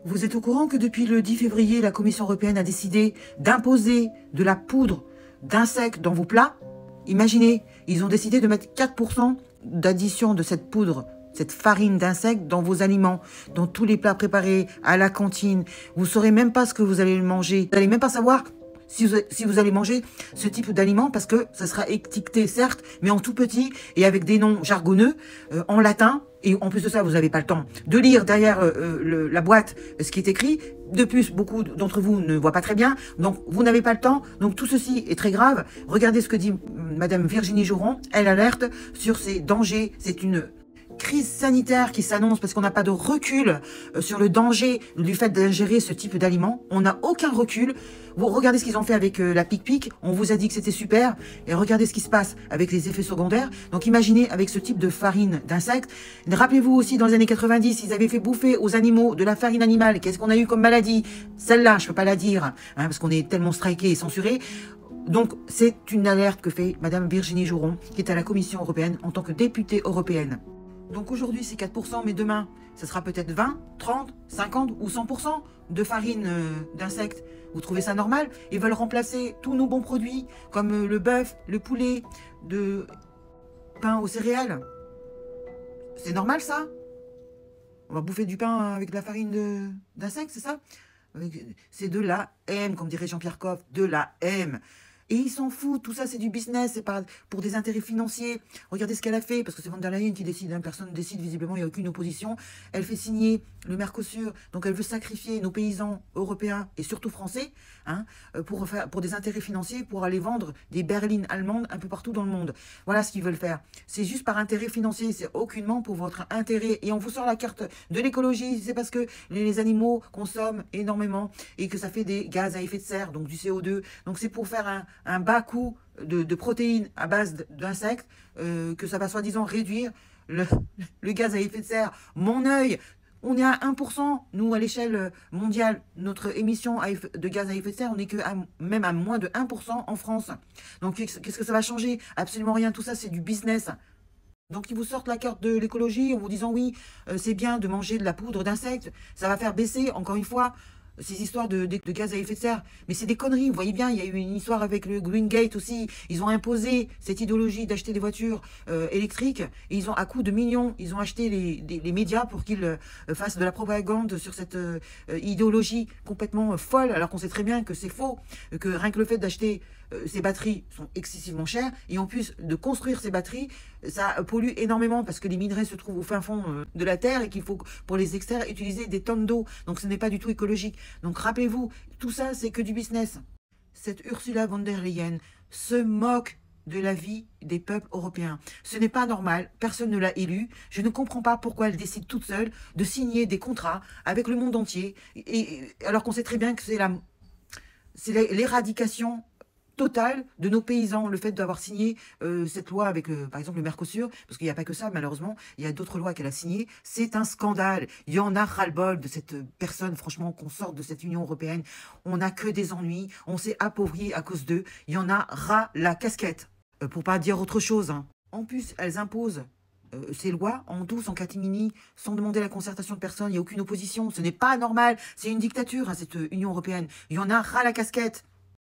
Vous êtes au courant que depuis le 10 février, la Commission européenne a décidé d'imposer de la poudre d'insectes dans vos plats? Imaginez, ils ont décidé de mettre 4% d'addition de cette poudre, cette farine d'insectes dans vos aliments, dans tous les plats préparés, à la cantine. Vous ne saurez même pas ce que vous allez manger. Vous n'allez même pas savoir si vous allez manger ce type d'aliment, parce que ça sera étiqueté, certes, mais en tout petit et avec des noms jargonneux, en latin. Et en plus de ça, vous n'avez pas le temps de lire derrière la boîte ce qui est écrit. De plus, beaucoup d'entre vous ne voient pas très bien, donc vous n'avez pas le temps. Donc tout ceci est très grave. Regardez ce que dit Madame Virginie Jouron. Elle alerte sur ces dangers. C'est une crise sanitaire qui s'annonce parce qu'on n'a pas de recul sur le danger du fait d'ingérer ce type d'aliments. On n'a aucun recul. Vous regardez ce qu'ils ont fait avec la pic-pic. On vous a dit que c'était super. Et regardez ce qui se passe avec les effets secondaires. Donc imaginez avec ce type de farine d'insectes. Rappelez-vous aussi, dans les années 90, ils avaient fait bouffer aux animaux de la farine animale. Qu'est-ce qu'on a eu comme maladie? Celle-là, je ne peux pas la dire, hein, parce qu'on est tellement striqué et censuré. Donc, c'est une alerte que fait Madame Virginie Jouron, qui est à la Commission européenne en tant que députée européenne. Donc aujourd'hui, c'est 4%, mais demain, ça sera peut-être 20, 30, 50 ou 100% de farine d'insectes. Vous trouvez ça normal? Ils veulent remplacer tous nos bons produits, comme le bœuf, le poulet, de pain aux céréales. C'est normal, ça? On va bouffer du pain avec de la farine d'insectes, c'est ça? C'est de la M, comme dirait Jean-Pierre Coff, de la M. Et ils s'en foutent, tout ça c'est du business, c'est pas pour des intérêts financiers. Regardez ce qu'elle a fait, parce que c'est von der Leyen qui décide, hein, personne ne décide, visiblement il n'y a aucune opposition. Elle fait signer le Mercosur, donc elle veut sacrifier nos paysans européens et surtout français, hein, pour des intérêts financiers, pour aller vendre des berlines allemandes un peu partout dans le monde. Voilà ce qu'ils veulent faire. C'est juste par intérêt financier, c'est aucunement pour votre intérêt. Et on vous sort la carte de l'écologie, c'est parce que les animaux consomment énormément et que ça fait des gaz à effet de serre, donc du CO2. Donc c'est pour faire un bas coût de protéines à base d'insectes, que ça va soi-disant réduire le gaz à effet de serre. Mon œil, on est à 1%, nous à l'échelle mondiale, notre émission de gaz à effet de serre, on n'est que même à moins de 1% en France. Donc qu'est-ce que ça va changer? Absolument rien, tout ça c'est du business. Donc ils vous sortent la carte de l'écologie en vous disant oui, c'est bien de manger de la poudre d'insectes, ça va faire baisser, encore une fois, ces histoires de gaz à effet de serre. Mais c'est des conneries, vous voyez bien, il y a eu une histoire avec le Green Gate aussi. Ils ont imposé cette idéologie d'acheter des voitures électriques. Et ils ont, à coût de millions, ils ont acheté les médias pour qu'ils fassent de la propagande sur cette idéologie complètement folle, alors qu'on sait très bien que c'est faux, que rien que le fait d'acheter ces batteries sont excessivement chères, et en plus de construire ces batteries, ça pollue énormément parce que les minerais se trouvent au fin fond de la terre et qu'il faut, pour les extraire, utiliser des tonnes d'eau. Donc ce n'est pas du tout écologique. Donc rappelez-vous, tout ça c'est que du business. Cette Ursula von der Leyen se moque de la vie des peuples européens. Ce n'est pas normal, personne ne l'a élue. Je ne comprends pas pourquoi elle décide toute seule de signer des contrats avec le monde entier, alors qu'on sait très bien que c'est l'éradication totale de nos paysans, le fait d'avoir signé cette loi avec, par exemple, le Mercosur, parce qu'il n'y a pas que ça, malheureusement, il y a d'autres lois qu'elle a signées, c'est un scandale. Il y en a ras-le-bol de cette personne, franchement, qu'on sorte de cette Union européenne. On n'a que des ennuis, on s'est appauvri à cause d'eux. Il y en a ras la casquette, pour pas dire autre chose, hein. En plus, elles imposent ces lois en douce, en catimini, sans demander la concertation de personne. Il n'y a aucune opposition. Ce n'est pas normal. C'est une dictature, hein, cette Union européenne. Il y en a ras la casquette.